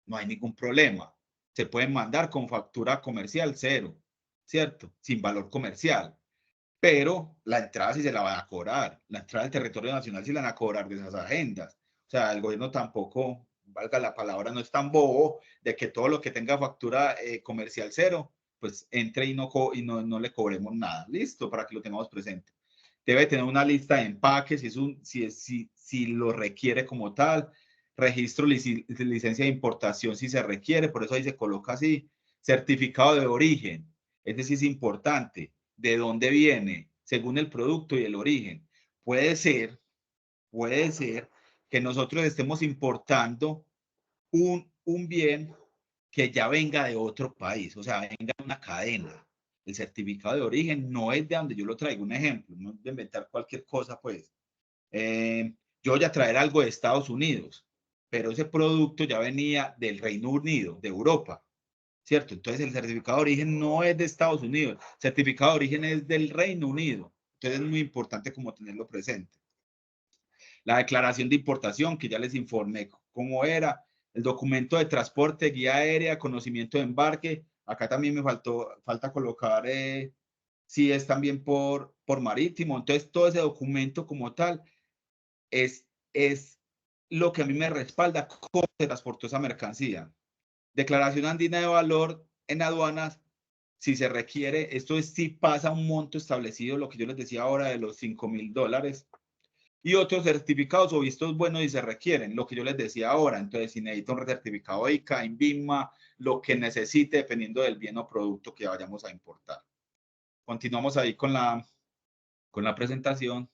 No hay ningún problema. Se pueden mandar con factura comercial cero, ¿cierto? Sin valor comercial, pero la entrada sí se la van a cobrar, la entrada del territorio nacional sí la van a cobrar de esas agendas. O sea, el gobierno tampoco, valga la palabra, no es tan bobo de que todo lo que tenga factura comercial cero, pues entre y no le cobremos nada. Listo, para que lo tengamos presente. Debe tener una lista de empaques si lo requiere como tal, registro, licencia de importación si se requiere, por eso ahí se coloca así, certificado de origen, es decir, es importante de dónde viene, según el producto y el origen. Puede ser, puede ser que nosotros estemos importando un bien que ya venga de otro país, o sea, venga de una cadena. El certificado de origen no es de donde yo lo traigo, un ejemplo, no es de inventar cualquier cosa, pues. Yo voy a traer algo de Estados Unidos, pero ese producto ya venía del Reino Unido, de Europa, ¿cierto? Entonces el certificado de origen no es de Estados Unidos, el certificado de origen es del Reino Unido. Entonces es muy importante como tenerlo presente. La declaración de importación, que ya les informé cómo era, el documento de transporte, guía aérea, conocimiento de embarque. Acá también me falta colocar si es también por marítimo. Entonces todo ese documento como tal es lo que a mí me respalda cómo se transportó esa mercancía. Declaración andina de valor en aduanas, si se requiere, esto es si pasa un monto establecido, lo que yo les decía ahora de los $5,000, y otros certificados o vistos buenos si se requieren, lo que yo les decía ahora. Entonces, si necesita un certificado ICA, INVIMA, lo que necesite, dependiendo del bien o producto que vayamos a importar. Continuamos ahí con la presentación.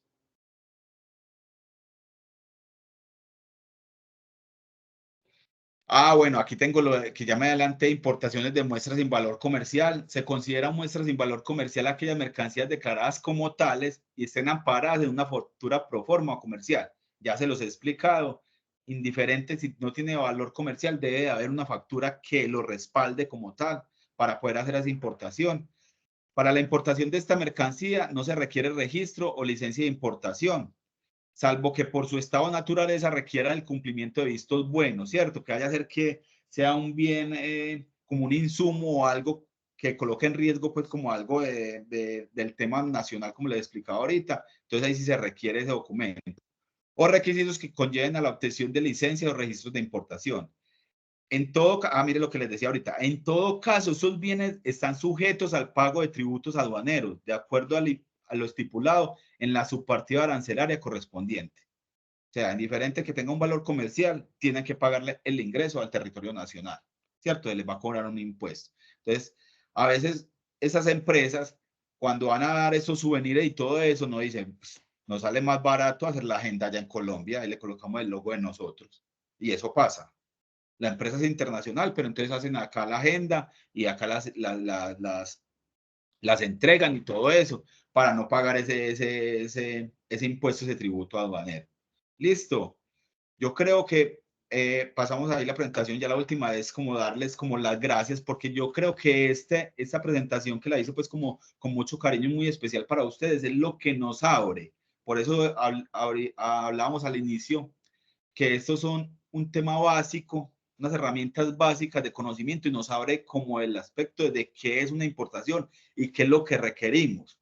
Bueno, aquí tengo lo que ya me adelanté, importaciones de muestras sin valor comercial. Se considera muestras sin valor comercial aquellas mercancías declaradas como tales y estén amparadas en una factura pro forma o comercial. Ya se los he explicado. Indiferente si no tiene valor comercial, debe de haber una factura que lo respalde como tal para poder hacer esa importación. Para la importación de esta mercancía no se requiere registro o licencia de importación, salvo que por su estado de naturaleza requiera el cumplimiento de vistos buenos, ¿cierto? Que vaya a ser que sea un bien como un insumo o algo que coloque en riesgo, pues como algo del tema nacional, como les explicaba ahorita. Entonces ahí sí se requiere ese documento. O requisitos que conlleven a la obtención de licencia o registros de importación. Mire lo que les decía ahorita, en todo caso, esos bienes están sujetos al pago de tributos aduaneros, de acuerdo a lo estipulado en la subpartida arancelaria correspondiente. O sea, indiferente que tenga un valor comercial, tienen que pagarle el ingreso al territorio nacional, ¿cierto? Les va a cobrar un impuesto. Entonces, a veces esas empresas, cuando van a dar esos souvenirs y todo eso, no dicen, pues, nos sale más barato hacer la agenda allá en Colombia y le colocamos el logo de nosotros. Y eso pasa. La empresa es internacional, pero entonces hacen acá la agenda y acá las entregan y todo eso para no pagar ese impuesto, ese tributo aduanero. Listo. Yo creo que pasamos ahí la presentación, ya la última vez como darles como las gracias, porque yo creo que esta presentación que la hizo pues como con mucho cariño muy especial para ustedes es lo que nos abre. Por eso hablábamos al inicio que estos son un tema básico, unas herramientas básicas de conocimiento y nos abre como el aspecto de qué es una importación y qué es lo que requerimos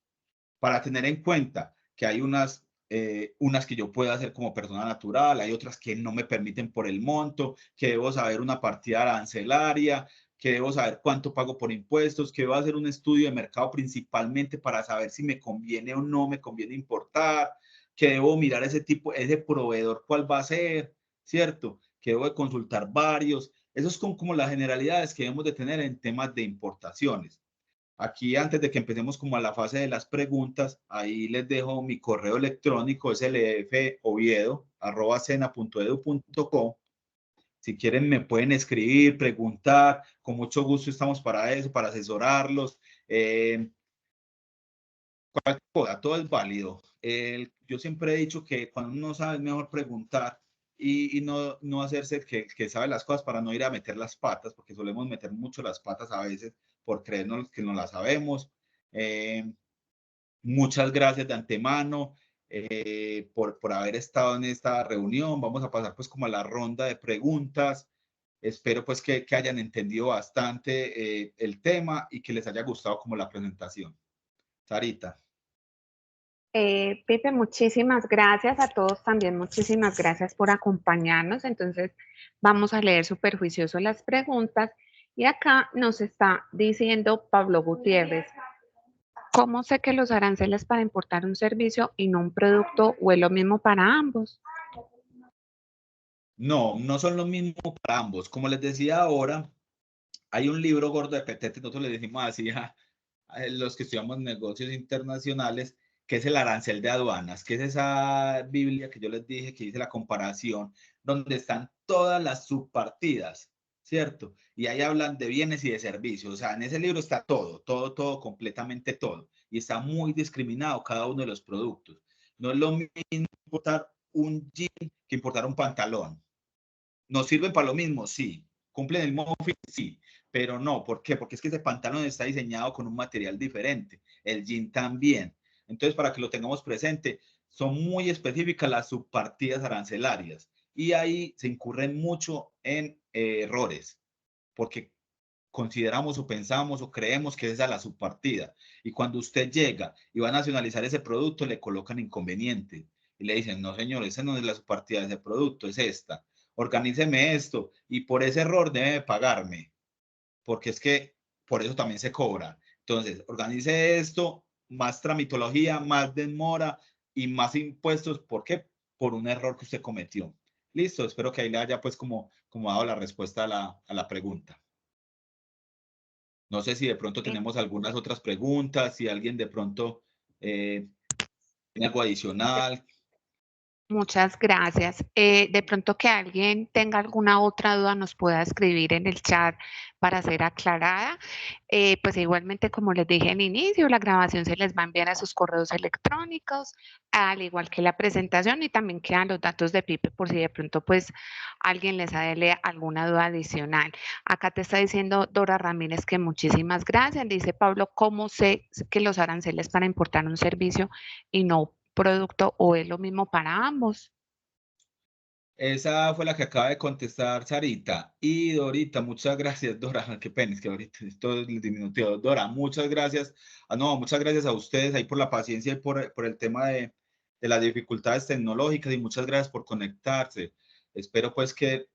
para tener en cuenta que hay unas que yo puedo hacer como persona natural, hay otras que no me permiten por el monto, que debo saber una partida arancelaria, que debo saber cuánto pago por impuestos, que debo hacer un estudio de mercado principalmente para saber si me conviene o no me conviene importar, que debo mirar ese proveedor cuál va a ser, ¿cierto? Que debo de consultar varios. Esos son como las generalidades que debemos de tener en temas de importaciones. Aquí, antes de que empecemos como a la fase de las preguntas, ahí les dejo mi correo electrónico, slfoviedo@sena.edu.co. Si quieren, me pueden escribir, preguntar. Con mucho gusto estamos para eso, para asesorarlos. Cualquier cosa, todo es válido. Yo siempre he dicho que cuando uno no sabe es mejor preguntar y no hacerse que sabe las cosas para no ir a meter las patas, porque solemos meter mucho las patas a veces por creernos que no las sabemos. Eh, Muchas gracias de antemano por haber estado en esta reunión. Vamos a pasar pues como a la ronda de preguntas. Espero pues que hayan entendido bastante el tema y que les haya gustado como la presentación. Sarita. Pipe, muchísimas gracias a todos también, muchísimas gracias por acompañarnos. Entonces, vamos a leer súper juicioso las preguntas y acá nos está diciendo Pablo Gutiérrez, ¿cómo sé que los aranceles para importar un servicio y no un producto o es lo mismo para ambos? No, no son lo mismo para ambos. Como les decía ahora, hay un libro gordo de petete, nosotros le decimos así a los que estudiamos negocios internacionales, que es el arancel de aduanas, que es esa Biblia que yo les dije que dice la comparación, donde están todas las subpartidas, ¿cierto? Y ahí hablan de bienes y de servicios, o sea, en ese libro está todo, completamente todo, y está muy discriminado cada uno de los productos. No es lo mismo importar un jean que importar un pantalón. ¿Nos sirven para lo mismo? Sí. ¿Cumplen el mismo fin? Sí. Pero no, ¿por qué? Porque es que ese pantalón está diseñado con un material diferente, el jean también. Entonces, para que lo tengamos presente, son muy específicas las subpartidas arancelarias y ahí se incurren mucho en errores, porque consideramos o pensamos o creemos que esa es la subpartida. Y cuando usted llega y va a nacionalizar ese producto, le colocan inconveniente y le dicen, no señor, esa no es la subpartida de ese producto, es esta. Organíceme esto y por ese error debe pagarme, porque es que por eso también se cobra. Entonces, organice esto, más tramitología, más demora y más impuestos. ¿Por qué? Por un error que usted cometió. Listo, espero que ahí le haya pues como dado la respuesta a la pregunta. No sé si de pronto tenemos algunas otras preguntas, si alguien de pronto tiene algo adicional. Muchas gracias. De pronto que alguien tenga alguna otra duda nos pueda escribir en el chat para ser aclarada. Pues igualmente, como les dije al inicio, la grabación se les va a enviar a sus correos electrónicos, al igual que la presentación y también quedan los datos de Pipe por si de pronto pues alguien les sale alguna duda adicional. Acá te está diciendo Dora Ramírez que muchísimas gracias. Dice Pablo, ¿cómo sé que los aranceles para importar un servicio y no producto o es lo mismo para ambos? Esa fue la que acaba de contestar Sarita. Y Dorita, muchas gracias, Dora. Qué pena, es que ahorita esto es el diminutivo. Dora, muchas gracias. No, muchas gracias a ustedes ahí por la paciencia y por el tema de las dificultades tecnológicas y muchas gracias por conectarse. Espero pues que,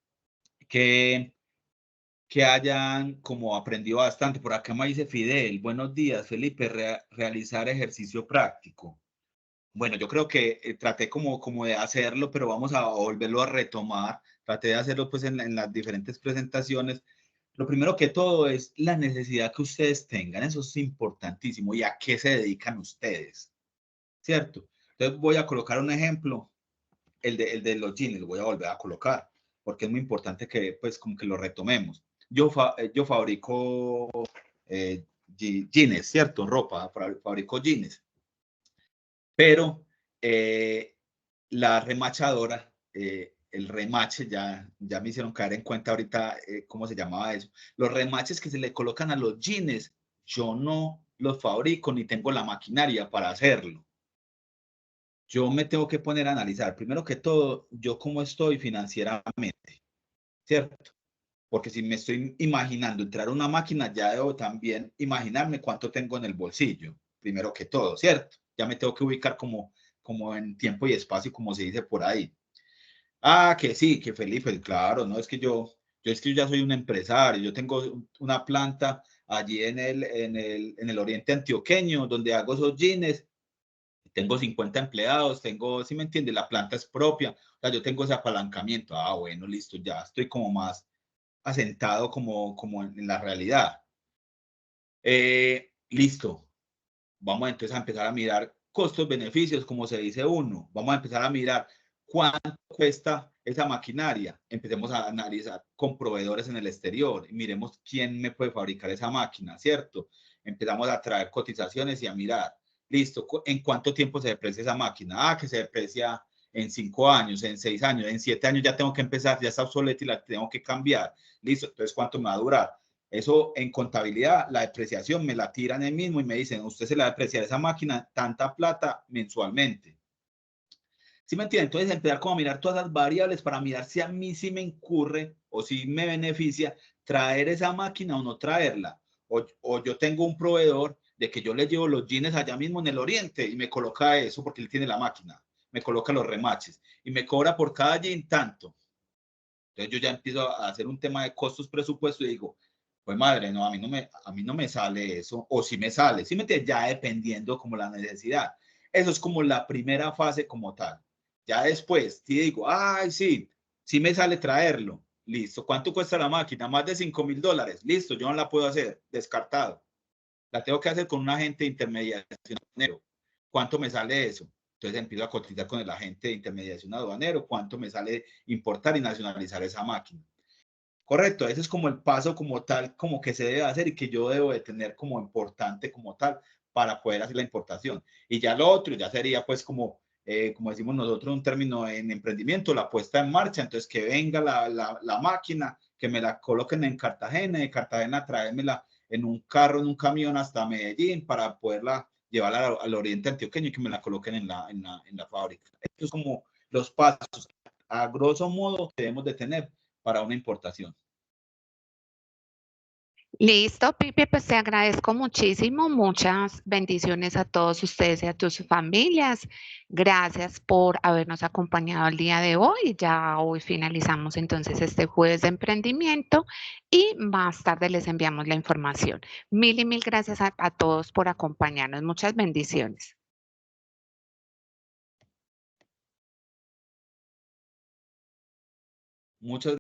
que hayan como aprendido bastante. Por acá me dice Fidel, buenos días, Felipe, realizar ejercicio práctico. Bueno, yo creo que traté como de hacerlo, pero vamos a volverlo a retomar. Traté de hacerlo pues en las diferentes presentaciones. Lo primero que todo es la necesidad que ustedes tengan. Eso es importantísimo. ¿Y a qué se dedican ustedes? ¿Cierto? Entonces voy a colocar un ejemplo, el de los jeans, lo voy a volver a colocar, porque es muy importante que pues como que lo retomemos. Yo fabrico jeans, ¿cierto? Ropa, fabrico jeans, pero la remachadora el remache, ya me hicieron caer en cuenta ahorita cómo se llamaba eso. Los remaches que se le colocan a los jeans, yo no los fabrico ni tengo la maquinaria para hacerlo. Yo me tengo que poner a analizar, primero que todo, yo cómo estoy financieramente, ¿cierto? Porque si me estoy imaginando entrar a una máquina, ya debo también imaginarme cuánto tengo en el bolsillo, primero que todo, ¿cierto? Ya me tengo que ubicar como en tiempo y espacio, como se dice por ahí. Ah, que sí, que Felipe, claro, no es que es que yo ya soy un empresario, yo tengo una planta allí en el oriente antioqueño, donde hago esos jeans, tengo 50 empleados, tengo, ¿sí me entiende? La planta es propia, o sea, yo tengo ese apalancamiento. Ah, bueno, listo, ya estoy como más asentado como en la realidad. Listo, vamos entonces a empezar a mirar costos-beneficios, como se dice uno. Vamos a empezar a mirar cuánto cuesta esa maquinaria. Empecemos a analizar con proveedores en el exterior y miremos quién me puede fabricar esa máquina, ¿cierto? Empezamos a traer cotizaciones y a mirar, listo, ¿en cuánto tiempo se deprecia esa máquina? Ah, que se deprecia en 5 años, en 6 años, en 7 años ya tengo que empezar, ya está obsoleta y la tengo que cambiar. Listo, entonces ¿cuánto me va a durar? Eso en contabilidad, la depreciación me la tiran el mismo y me dicen, usted se le va a depreciar esa máquina tanta plata mensualmente. ¿Sí me entienden? Entonces empezar como a mirar todas las variables para mirar si a mí sí me incurre o si me beneficia traer esa máquina o no traerla. O yo tengo un proveedor de que yo le llevo los jeans allá mismo en el oriente y me coloca eso porque él tiene la máquina. Me coloca los remaches y me cobra por cada jean tanto. Entonces yo ya empiezo a hacer un tema de costos presupuesto y digo, pues madre, no, a mí no me sale eso, o si me sale, ¿sí me entiendes? Ya dependiendo como la necesidad. Eso es como la primera fase como tal. Ya después, si digo, ay, sí, sí me sale traerlo, listo. ¿Cuánto cuesta la máquina? Más de $5,000, listo, yo no la puedo hacer, descartado. La tengo que hacer con un agente de intermediación aduanero. ¿Cuánto me sale eso? Entonces empiezo a cotizar con el agente de intermediación aduanero, cuánto me sale importar y nacionalizar esa máquina. Correcto, ese es como el paso como tal, como que se debe hacer y que yo debo de tener como importante como tal para poder hacer la importación. Y ya lo otro ya sería pues como decimos nosotros un término en emprendimiento, la puesta en marcha, entonces que venga la máquina, que me la coloquen en Cartagena, de Cartagena traérmela en un carro, en un camión hasta Medellín para poderla llevar al oriente antioqueño y que me la coloquen en la fábrica. Estos es como los pasos a grosso modo que debemos de tener para una importación. Listo, Pipe, pues te agradezco muchísimo. Muchas bendiciones a todos ustedes y a tus familias. Gracias por habernos acompañado el día de hoy. Ya hoy finalizamos entonces este jueves de emprendimiento y más tarde les enviamos la información. Mil y mil gracias a todos por acompañarnos. Muchas bendiciones. Muchas